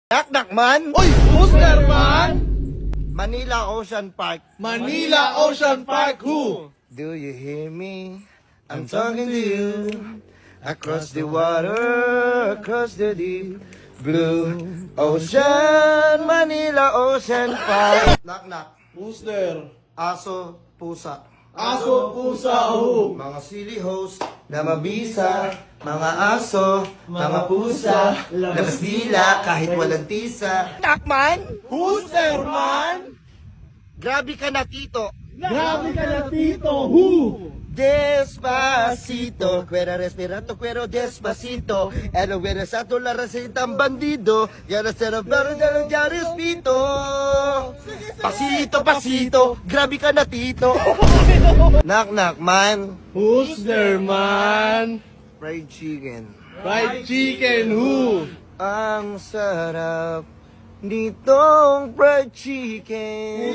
Knock man! Uy! Booster man! Manila Ocean Park. Manila Ocean Park, who? Do you hear me? I'm talking to you. Across the water, across the deep blue ocean, Manila Ocean Park. Knock. Booster. Aso, pusa. Aso, pusa, who? Mga silly host na mabisa, mga aso, mga pusa, labas dila kahit walang tisa. Knockman! Booster man! Grabe ka na, Tito! Grabe ka na, Tito, who? Despacito, cuero respirato, cuero despacito. Ano hubiera sa la receta ang bandido. Ya no se lo plano, ya respito. Pasito, grabe ka na, Tito. Knock, man. Booster man! Fried chicken. Fried chicken, who? Ang sarap nitong fried chicken.